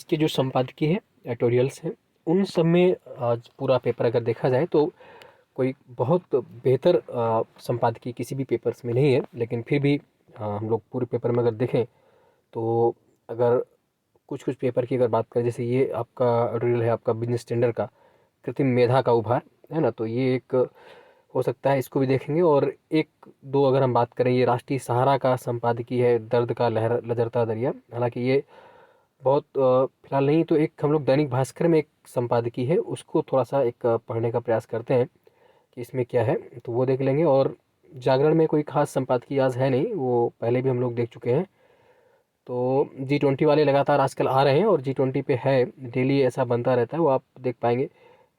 के जो संपादकीय है, एडिटोरियल्स हैं, उन सब में आज पूरा पेपर अगर देखा जाए तो कोई बहुत बेहतर संपादकीय किसी भी पेपर्स में नहीं है। लेकिन फिर भी हम लोग पूरे पेपर में अगर देखें तो अगर कुछ कुछ पेपर की अगर बात करें, जैसे ये आपका एडिटोरियल है आपका बिजनेस स्टैंडर्ड का, कृत्रिम मेधा का उभार, है ना, तो ये एक हो सकता है, इसको भी देखेंगे। और एक दो अगर हम बात करें, ये राष्ट्रीय सहारा का संपादकीय है, दर्द का लहर लचरता दरिया। हालांकि ये बहुत फिलहाल नहीं, तो एक हम लोग दैनिक भास्कर में एक संपादकीय है, उसको थोड़ा सा एक पढ़ने का प्रयास करते हैं कि इसमें क्या है, तो वो देख लेंगे। और जागरण में कोई खास संपादकीय आज है नहीं, वो पहले भी हम लोग देख चुके हैं। तो G20 वाले लगातार आजकल आ रहे हैं और G20 पे है, डेली ऐसा बनता रहता है, वो आप देख पाएंगे।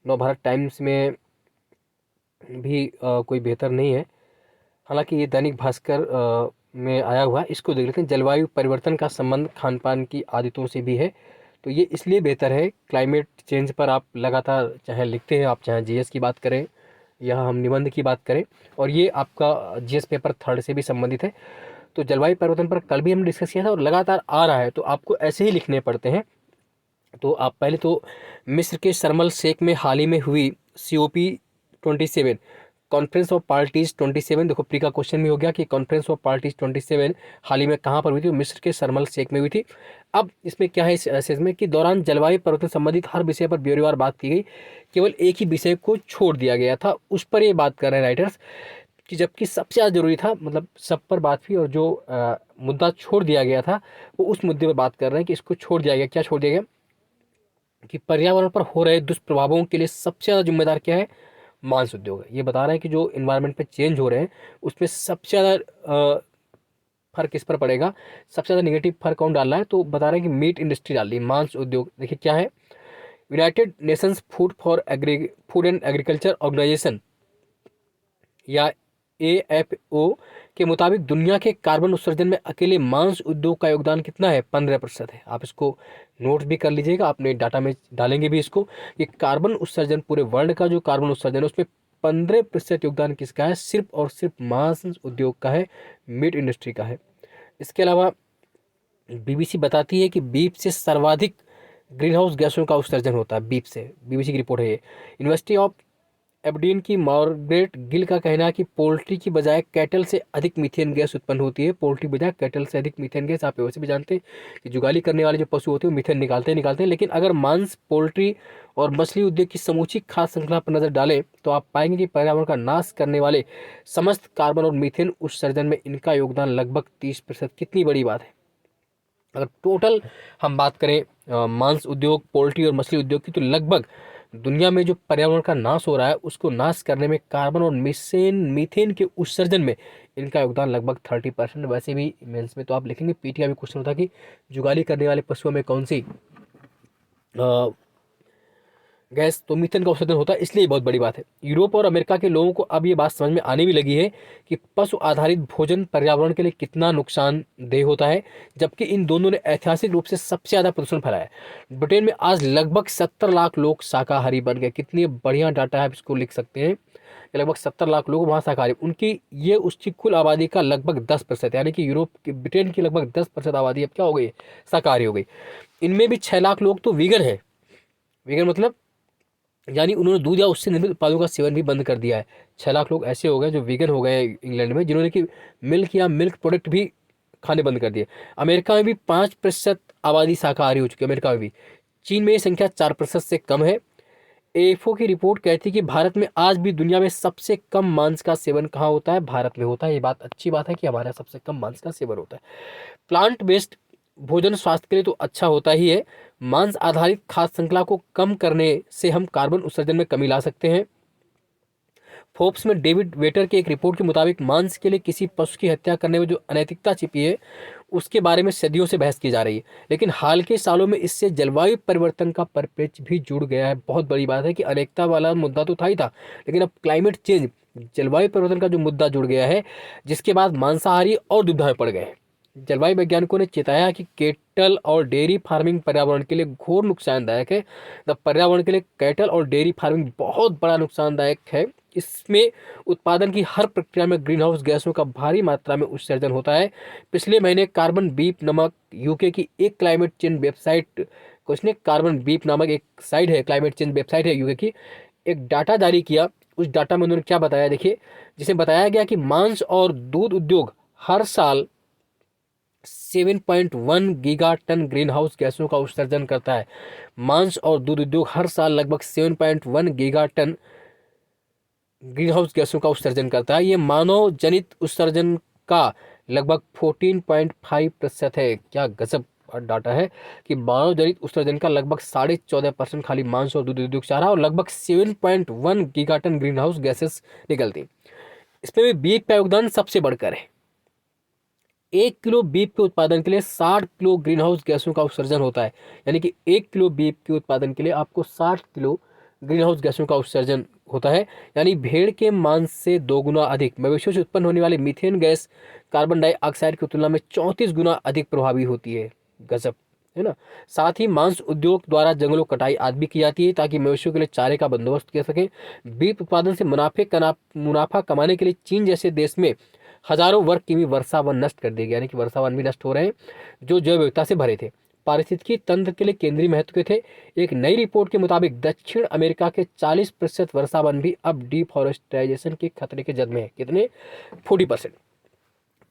नवभारत टाइम्स में भी कोई बेहतर नहीं है। हालांकि ये दैनिक भास्कर में आया हुआ है, इसको देख लेते हैं। जलवायु परिवर्तन का संबंध खान पान की आदतों से भी है, तो ये इसलिए बेहतर है, क्लाइमेट चेंज पर आप लगातार चाहे लिखते हैं, आप चाहे जीएस की बात करें या हम निबंध की बात करें, और ये आपका जीएस पेपर 3 से भी संबंधित है। तो जलवायु परिवर्तन पर कल भी हम डिस्कस किया था और लगातार आ रहा है, तो आपको ऐसे ही लिखने पड़ते हैं। तो आप पहले तो मिस्र के शर्म एल शेख में हाल ही में हुई COP27 कॉन्फ्रेंस ऑफ पार्टीज 27, देखो प्री का क्वेश्चन भी हो गया कि कॉन्फ्रेंस ऑफ पार्टीज 27 हाल ही में कहाँ पर हुई थी, मिस्र के शर्म एल शेख में हुई थी। अब इसमें क्या है, इस मैसेज में कि दौरान जलवायु परिवर्तन संबंधित हर विषय पर ब्यौरेवार बात की गई, केवल एक ही विषय को छोड़ दिया गया था, उस पर ये बात कर रहे हैं राइटर्स, कि जबकि सबसे ज़्यादा जरूरी था, मतलब सब पर बात हुई और जो मुद्दा छोड़ दिया गया था वो उस मुद्दे पर बात कर रहे हैं कि इसको छोड़ दिया गया। क्या छोड़ दिया गया? कि पर्यावरण पर हो रहे दुष्प्रभावों के लिए सबसे ज़्यादा जिम्मेदार क्या है? मांस उद्योग है। ये बता रहे हैं कि जो इन्वायरमेंट पे चेंज हो रहे हैं उसमें सबसे ज़्यादा फर्क किस पर पड़ेगा, सबसे ज़्यादा निगेटिव फर्क कौन डाल रहा है, तो बता रहे हैं कि मीट इंडस्ट्री डाल रही है, मांस उद्योग। देखिए क्या है, United Nations Food and Agriculture Organization या AFO के मुताबिक दुनिया के कार्बन उत्सर्जन में अकेले मांस उद्योग का योगदान कितना है? 15% है। आप इसको नोट भी कर लीजिएगा, अपने डाटा में डालेंगे भी इसको, कि कार्बन उत्सर्जन, पूरे वर्ल्ड का जो कार्बन उत्सर्जन है उसमें 15% योगदान किसका है? सिर्फ और सिर्फ मांस उद्योग का है, मीट इंडस्ट्री का है। इसके अलावा BBC बताती है कि बीफ से सर्वाधिक ग्रीन हाउस गैसों का उत्सर्जन होता है, बीफ से। BBC की रिपोर्ट है ये। यूनिवर्सिटी ऑफ एबरडीन की मार्गरेट गिल का कहना है कि पोल्ट्री की बजाय कैटल से अधिक मीथेन गैस उत्पन्न होती है। पोल्ट्री बजाय कैटल से अधिक मीथेन गैस, आप वैसे भी जानते हैं कि जुगाली करने वाले जो पशु होते हैं वो मीथेन निकालते हैं। लेकिन अगर मांस, पोल्ट्री और मछली उद्योग की समूची खाद्य श्रृंखला पर नजर डालें तो आप पाएंगे कि पर्यावरण का नाश करने वाले समस्त कार्बन और मीथेन उत्सर्जन में इनका योगदान लगभग 30%। कितनी बड़ी बात है। अगर टोटल हम बात करें मांस उद्योग, पोल्ट्री और मछली उद्योग की, तो लगभग दुनिया में जो पर्यावरण का नाश हो रहा है उसको नाश करने में कार्बन और मीथेन के उत्सर्जन में इनका योगदान लगभग 30%। वैसे भी मेंस में तो आप लिखेंगे, पीटी का भी क्वेश्चन होता कि जुगाली करने वाले पशुओं में कौन सी गैस, तो मीथेन का उत्सर्जन होता है, इसलिए बहुत बड़ी बात है। यूरोप और अमेरिका के लोगों को अब ये बात समझ में आने भी लगी है कि पशु आधारित भोजन पर्यावरण के लिए कितना नुकसानदेह होता है, जबकि इन दोनों ने ऐतिहासिक रूप से सबसे ज़्यादा प्रदूषण फैलाया है। ब्रिटेन में आज लगभग 70 लाख लोग शाकाहारी बन गए। कितनी बढ़िया डाटा है, आप इसको लिख सकते हैं। लगभग 70 लाख लोग वहाँ शाकाहारी, उनकी ये उसकी कुल आबादी का लगभग 10%, यानी कि यूरोप की, ब्रिटेन की लगभग 10% आबादी अब क्या हो गई? शाकाहारी हो गई। इनमें भी 6 लाख लोग तो वीगन है। वीगन मतलब यानी उन्होंने दूध या उससे निर्मित उत्पादों का सेवन भी बंद कर दिया है। 6 लाख लोग ऐसे हो गए जो वीगन हो गए इंग्लैंड में, जिन्होंने कि मिल्क या मिल्क प्रोडक्ट भी खाने बंद कर दिए। अमेरिका में भी 5% आबादी शाकाहारी हो चुकी है, अमेरिका में भी। चीन में ये संख्या 4% से कम है। एफओ की रिपोर्ट कहती है कि भारत में आज भी दुनिया में सबसे कम मांस का सेवन कहाँ होता है? भारत में होता है। ये बात अच्छी बात है कि हमारे यहाँ सबसे कम मांस का सेवन होता है। प्लांट बेस्ड भोजन स्वास्थ्य के लिए तो अच्छा होता ही है। मांस आधारित खाद्य श्रृंखला को कम करने से हम कार्बन उत्सर्जन में कमी ला सकते हैं। फोर्ब्स में डेविड वेटर की एक रिपोर्ट के मुताबिक मांस के लिए किसी पशु की हत्या करने में जो अनैतिकता छिपी है उसके बारे में सदियों से बहस की जा रही है, लेकिन हाल के सालों में इससे जलवायु परिवर्तन का परिप्रेक्ष्य भी जुड़ गया है। बहुत बड़ी बात है कि अनेकता वाला मुद्दा तो था ही था, लेकिन अब क्लाइमेट चेंज, जलवायु परिवर्तन का जो मुद्दा जुड़ गया है, जिसके बाद मांसाहारी और दुविधा में पड़ गए हैं। जलवायु वैज्ञानिकों ने चेताया कि केटल और डेयरी फार्मिंग पर्यावरण के लिए घोर नुकसानदायक है। पर्यावरण के लिए कैटल और डेयरी फार्मिंग बहुत बड़ा नुकसानदायक है। इसमें उत्पादन की हर प्रक्रिया में ग्रीन हाउस गैसों का भारी मात्रा में उत्सर्जन होता है। पिछले महीने कार्बन बीप नामक यूके की एक क्लाइमेट चेंज वेबसाइट को, इसने कार्बन बीप नामक एक साइट है, क्लाइमेट चेंज वेबसाइट है यूके की, एक डाटा जारी किया। उस डाटा में उन्होंने क्या बताया देखिए, जिसमें बताया गया कि मांस और दूध उद्योग हर साल 7.1 गीगा टन ग्रीन हाउस गैसों का उत्सर्जन करता है। मांस और दूध उद्योग हर साल लगभग 7.1 गीगा टन ग्रीन हाउस गैसों का उत्सर्जन करता है। ये मानव जनित उत्सर्जन का लगभग 14.5% है। क्या गजब डाटा है कि मानव जनित उत्सर्जन का लगभग 14.5% खाली मांस और दूध उद्योग से आ रहा है और लगभग 7.1 गीगाटन ग्रीन हाउस गैसेस निकलती। इसमें भी बीफ का योगदान सबसे बढ़कर है। 1 किलो बीफ के उत्पादन के लिए 60 किलो ग्रीन हाउस गैसों का उत्सर्जन होता है। यानी कि 1 किलो बीफ के उत्पादन के लिए आपको 60 किलो ग्रीन हाउस गैसों का उत्सर्जन होता है। यानी भेड़ के मांस से 2 गुना अधिक। मवेशियों से उत्पन्न होने वाली मीथेन गैस कार्बन डाइऑक्साइड की तुलना में 34 गुना अधिक प्रभावी होती है। गजब है ना। साथ ही मांस उद्योग द्वारा जंगलों कटाई आदि भी की जाती है ताकि मवेशियों के लिए चारे का बंदोबस्त किया सके। बीफ उत्पादन से मुनाफा कमाने के लिए चीन जैसे देश में हजारों वर्ग किमी वर्षा वन नष्ट कर दिए गए, यानी कि वर्षा वन भी नष्ट हो रहे हैं जो जैव विविधता से भरे थे, पारिस्थितिकी तंत्र के लिए केंद्रीय महत्व के थे। एक नई रिपोर्ट के मुताबिक दक्षिण अमेरिका के 40% वर्षा वन भी अब डिफॉरेस्टाइजेशन के खतरे के जद में है। कितने? 40%।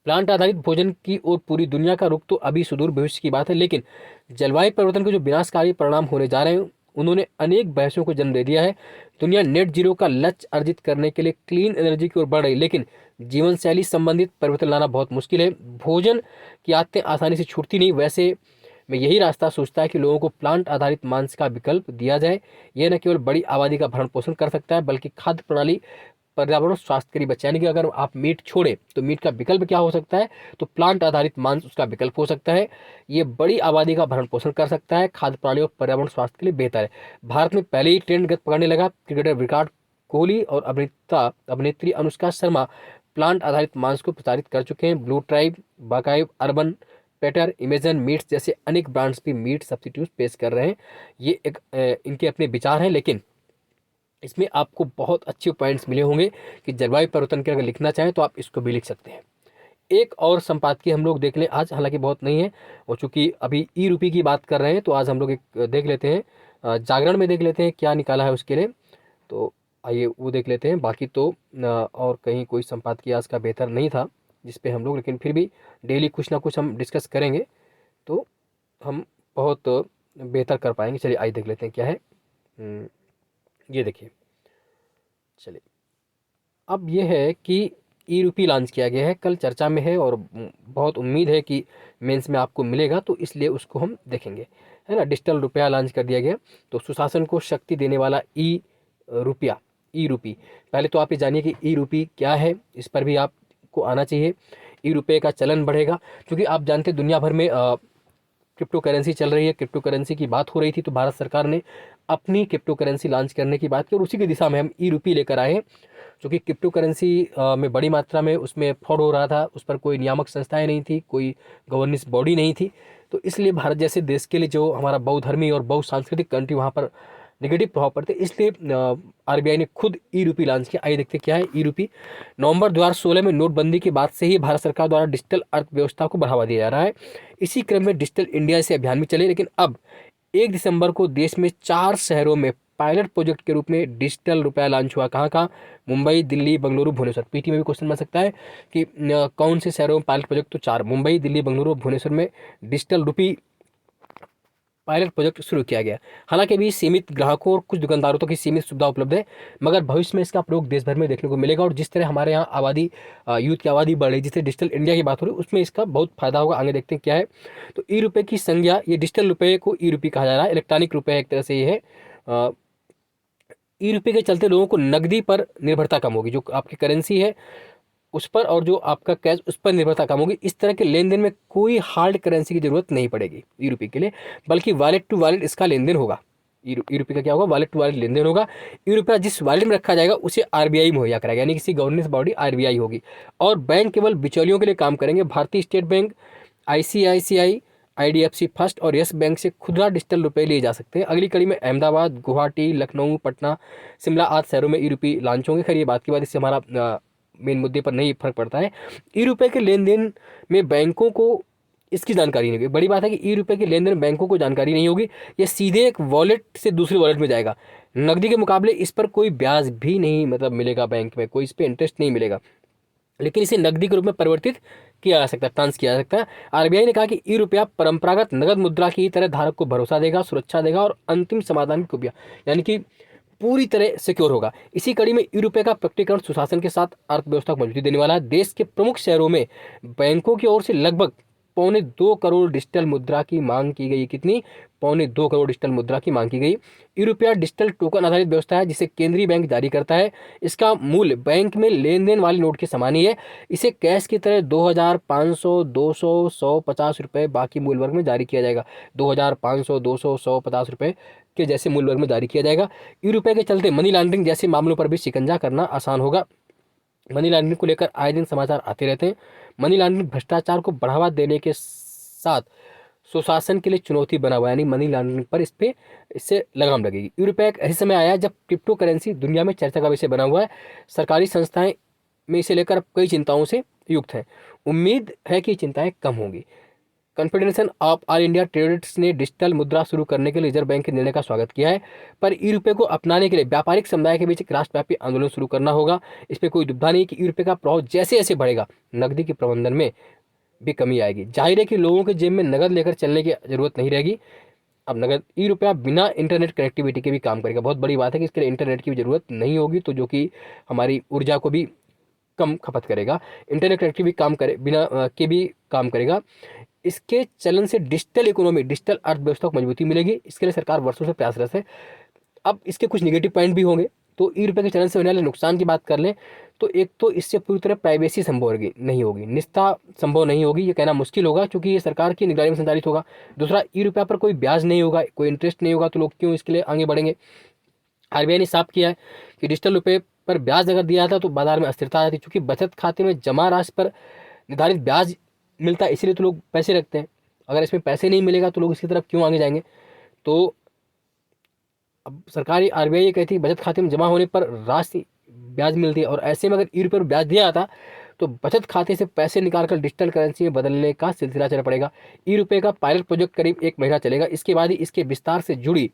प्लांट आधारित भोजन की ओर पूरी दुनिया का रुख तो अभी सुदूर भविष्य की बात है, लेकिन जलवायु परिवर्तन के जो विनाशकारी परिणाम होने जा रहे हैं उन्होंने अनेक बहसों को जन्म दे दिया है। दुनिया नेट जीरो का लक्ष्य अर्जित करने के लिए क्लीन एनर्जी की ओर बढ़ रही, लेकिन जीवन शैली संबंधित परिवर्तन लाना बहुत मुश्किल है। भोजन की आदतें आसानी से छूटती नहीं। वैसे में यही रास्ता सोचता है कि लोगों को प्लांट आधारित मांस का विकल्प दिया जाए। यह न केवल बड़ी आबादी का भरण पोषण कर सकता है बल्कि खाद्य प्रणाली, पर्यावरण, स्वास्थ्य के लिए बचे। यानी कि अगर आप मीट छोड़े तो मीट का विकल्प क्या हो सकता है? तो प्लांट आधारित मांस उसका विकल्प हो सकता है। ये बड़ी आबादी का भरण पोषण कर सकता है, खाद्य प्रणाली और पर्यावरण स्वास्थ्य के लिए बेहतर है। भारत में पहले ही ट्रेंड गति पकड़ने लगा। क्रिकेटर विराट कोहली और अभिनेत्री अनुष्का शर्मा प्लांट आधारित मांस को प्रचारित कर चुके हैं। ब्लू ट्राइब, बाकाइव, अर्बन पेटर, इमेजन मीट्स जैसे अनेक ब्रांड्स भी मीट सब्स्टिट्यूट पेश कर रहे हैं। ये एक इनके अपने विचार हैं, लेकिन इसमें आपको बहुत अच्छे पॉइंट्स मिले होंगे कि जलवायु परिवर्तन के अगर लिखना चाहें तो आप इसको भी लिख सकते हैं। एक और संपादकीय हम लोग देख लें आज, हालांकि बहुत नहीं है और चूंकि अभी ई रूपी की बात कर रहे हैं तो आज हम लोग एक देख लेते हैं, जागरण में देख लेते हैं क्या निकाला है उसके लिए। तो आइए वो देख लेते हैं। बाकी तो और कहीं कोई संपादकीय आज का बेहतर नहीं था जिस पे हम लोग, लेकिन फिर भी डेली कुछ ना कुछ हम डिस्कस करेंगे तो हम बहुत बेहतर कर पाएंगे। चलिए आइए देख लेते हैं क्या है। ये देखिए, चलिए अब ये है कि ई रूपी लॉन्च किया गया है, कल चर्चा में है और बहुत उम्मीद है कि मेंस में आपको मिलेगा, तो इसलिए उसको हम देखेंगे, है ना। डिजिटल रुपया लॉन्च कर दिया गया, तो सुशासन को शक्ति देने वाला ई रूपी। पहले तो आप ये जानिए कि ई रूपी क्या है, इस पर भी आपको आना चाहिए। ई रुपये का चलन बढ़ेगा क्योंकि आप जानते हैं दुनिया भर में क्रिप्टो करेंसी चल रही है। क्रिप्टो करेंसी की बात हो रही थी तो भारत सरकार ने अपनी क्रिप्टो करेंसी लॉन्च करने की बात की और उसी की दिशा में हम ई रूपी लेकर आए हैं। क्योंकि क्रिप्टो करेंसी में बड़ी मात्रा में उसमें फ्रॉड हो रहा था, उस पर कोई नियामक संस्थाएं नहीं थी, कोई गवर्नेंस बॉडी नहीं थी, तो इसलिए भारत जैसे देश के लिए, जो हमारा बहुधर्मी और बहुसांस्कृतिक कंट्री, वहाँ पर नेगेटिव प्रभाव पड़ते, इसलिए आरबीआई ने खुद ई रूपी लॉन्च किया। आइए देखते क्या है ई रूपी। नवंबर 2016 में नोटबंदी के बाद से ही भारत सरकार द्वारा डिजिटल अर्थव्यवस्था को बढ़ावा दिया जा रहा है। इसी क्रम में डिजिटल इंडिया से अभियान भी चले, लेकिन अब 1 दिसंबर को देश में 4 शहरों में पायलट प्रोजेक्ट के रूप में डिजिटल रुपया लॉन्च हुआ। कहाँ कहाँ? मुंबई, दिल्ली, बेंगलुरु, भुवनेश्वर। पीटी में भी क्वेश्चन बन सकता है कि कौन से शहरों में पायलट प्रोजेक्ट, तो 4, मुंबई, दिल्ली, बेंगलुरु, भुवनेश्वर में डिजिटल रुपी पायलट प्रोजेक्ट शुरू किया गया। हालांकि अभी सीमित ग्राहकों और कुछ दुकानदारों तक की सीमित सुविधा उपलब्ध है, मगर भविष्य में इसका प्रयोग देश भर में देखने को मिलेगा। और जिस तरह हमारे यहाँ आबादी, यूथ की आबादी बढ़ रही, जिससे डिजिटल इंडिया की बात हो रही है, उसमें इसका बहुत फायदा होगा। आगे देखते हैं क्या है। तो ई रुपये की संज्ञा, ये डिजिटल रुपये को ई रूपी कहा जा रहा है, इलेक्ट्रॉनिक रुपये एक तरह से ये है। ई रुपये के चलते लोगों को नकदी पर निर्भरता कम होगी, जो आपकी करेंसी है उस पर, और जो आपका कैश उस पर निर्भरता कम होगी। इस तरह के लेन देन में कोई हार्ड करेंसी की जरूरत नहीं पड़ेगी ई रुपये के लिए, बल्कि वॉलेट टू वॉलेट इसका लेन देन होगा। ई रुपये का क्या होगा? वॉलेट टू वॉलेट लेन देन होगा। ई रुपया जिस वॉलेट में रखा जाएगा उसे आरबीआई मुहैया कराएगा, यानी किसी गवर्नेंस बॉडी आरबीआई होगी, और बैंक केवल बिचौलियों के लिए काम करेंगे। भारतीय state bank, ICICI, IDFC first और यस बैंक से खुदरा डिजिटल रुपए लिए जा सकते हैं। अगली कड़ी में अहमदाबाद, गुवाहाटी, लखनऊ, पटना, शिमला आदि शहरों में ई रुपये लॉन्च होंगे। खैर ये बात की बात, इससे हमारा मेन मुद्दे पर नहीं फर्क पड़ता है। ई रुपये के लेन देन में बैंकों को इसकी जानकारी नहीं होगी। बड़ी बात है कि ई रुपये के लेन देन बैंकों को जानकारी नहीं होगी। ये सीधे एक वॉलेट से दूसरे वॉलेट में जाएगा। नकदी के मुकाबले इस पर कोई ब्याज भी नहीं मिलेगा, बैंक में कोई इस पर इंटरेस्ट नहीं मिलेगा, लेकिन इसे नकदी के रूप में परिवर्तित किया जा सकता है, ट्रांस किया जा सकता है। आरबीआई ने कहा कि ई रुपया परंपरागत नगद मुद्रा की तरह धारक को भरोसा देगा, सुरक्षा देगा और अंतिम समाधान की खुबियां, यानी कि पूरी तरह सिक्योर होगा। इसी कड़ी में ई रुपये का प्रकटीकरण सुशासन के साथ अर्थव्यवस्था को मजबूती देने वाला है। देश के प्रमुख शहरों में बैंकों की ओर से लगभग 2.25 करोड़ डिजिटल मुद्रा की मांग की गई। कितनी? 2.25 करोड़ डिजिटल मुद्रा की मांग की गई। ई रुपया डिजिटल टोकन आधारित व्यवस्था है जिसे केंद्रीय बैंक जारी करता है। इसका मूल्य बैंक में लेन देन वाले नोट के समान ही है। इसे कैश की तरह 2,000, 500, 200, 100, 50 रुपये बाकी मूल्य वर्ग में जारी किया जाएगा। 2,000, 500, 200, 100, 50 रुपये के जैसे मूल्य वर्ग में जारी किया जाएगा। ई रुपये के चलते मनी लॉन्ड्रिंग जैसे मामलों पर भी शिकंजा करना आसान होगा। मनी लॉन्ड्रिंग को लेकर आए दिन समाचार आते रहते हैं। मनी लॉन्ड्रिंग भ्रष्टाचार को बढ़ावा देने के साथ सुशासन के लिए चुनौती बना हुआ है, यानी मनी लॉन्ड्रिंग पर इससे लगाम लगेगी। ई रुपया एक ऐसे समय आया जब क्रिप्टो करेंसी दुनिया में चर्चा का विषय बना हुआ है। सरकारी संस्थाएं में इसे लेकर कई चिंताओं से युक्त हैं। उम्मीद है कि चिंताएं कम होंगी। Confederation of all India traders ने डिजिटल मुद्रा शुरू करने के लिए रिजर्व बैंक के निर्णय का स्वागत किया है, पर ई रुपये को अपनाने के लिए व्यापारिक समुदाय के बीच एक राष्ट्रव्यापी आंदोलन शुरू करना होगा। इस पर कोई दुविधा नहीं कि ई रुपये का प्रभाव जैसे जैसे बढ़ेगा, नकदी के प्रबंधन में भी कमी आएगी। जाहिर है कि लोगों के जेब में नगद लेकर चलने की जरूरत नहीं रहेगी। अब नगद ई रुपया बिना इंटरनेट कनेक्टिविटी के भी काम करेगा। बहुत बड़ी बात है कि इसके लिए इंटरनेट की भी जरूरत नहीं होगी, तो जो कि हमारी ऊर्जा को भी कम खपत करेगा। इंटरनेट कनेक्टिविटी काम करे बिना के भी काम करेगा। इसके चलन से डिजिटल इकोनॉमी, डिजिटल अर्थव्यवस्था को मजबूती मिलेगी। इसके लिए सरकार वर्षों से प्रयासरत है। अब इसके कुछ नेगेटिव पॉइंट भी होंगे। तो ई रुपये के चलन से होने वाले नुकसान की बात कर लें तो एक तो इससे पूरी तरह प्राइवेसी संभव नहीं होगी, निष्ठा संभव नहीं होगी, ये कहना मुश्किल होगा क्योंकि ये सरकार की निगरानी में संचालित होगा। दूसरा, ई रुपया पर कोई ब्याज नहीं होगा, कोई इंटरेस्ट नहीं होगा, तो लोग क्यों इसके लिए आगे बढ़ेंगे। आरबीआई ने साफ किया है कि डिजिटल रुपये पर ब्याज अगर दिया था तो बाजार में अस्थिरता आ जाती, क्योंकि बचत खाते में जमा राशि पर निर्धारित ब्याज मिलता है, इसीलिए तो लोग पैसे रखते हैं। अगर इसमें पैसे नहीं मिलेगा तो लोग इसकी तरफ क्यों आगे जाएंगे। तो अब सरकारी आरबीआई ये कहती है बचत खाते में जमा होने पर राशि ब्याज मिलती है, और ऐसे में अगर ई रुपये पर ब्याज दिया जाता तो बचत खाते से पैसे निकालकर डिजिटल करेंसी में बदलने का सिलसिला चल पड़ेगा। ई रुपये का पायलट प्रोजेक्ट करीब 1 महीना चलेगा। इसके बाद ही इसके विस्तार से जुड़ी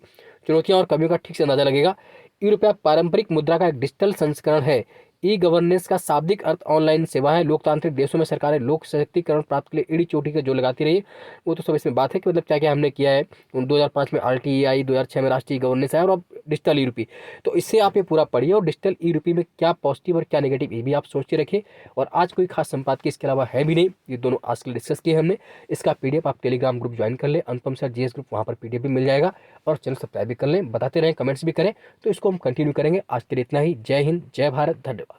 चुनौतियां और कमियों का ठीक से अंदाजा लगेगा। ई रुपया पारंपरिक मुद्रा का एक डिजिटल संस्करण है। ई गवर्नेंस का शाब्दिक अर्थ ऑनलाइन सेवा है। लोकतांत्रिक देशों में सरकारें लोक सशक्तिकरण प्राप्त के लिए एड़ी चोटी का जो लगाती रही, वो तो सब इसमें बात है कि मतलब क्या क्या हमने किया है। 2005 में RTI, 2006 में राष्ट्रीय गवर्नेंस आया, और अब डिजिटल ई रुपये। तो इससे आप ये पूरा पढ़िए, और डिजिटल ई रुपये में क्या पॉजिटिव और क्या नेगेटिव ये भी आप सोच के रखिए। और आज कोई खास संपादकीय इसके अलावा है भी नहीं, ये दोनों आज के लिए डिस्कस किए हमने। इसका PDF आप टेलीग्राम ग्रुप ज्वाइन कर लें, अनुपम सर GS ग्रुप, वहाँ पर PDF भी मिल जाएगा। और चैनल सब्सक्राइब भी कर लें, बताते रहें, कमेंट्स भी करें, तो इसको हम कंटिन्यू करेंगे। आज के लिए इतना ही। जय हिंद, जय भारत, धन्यवाद।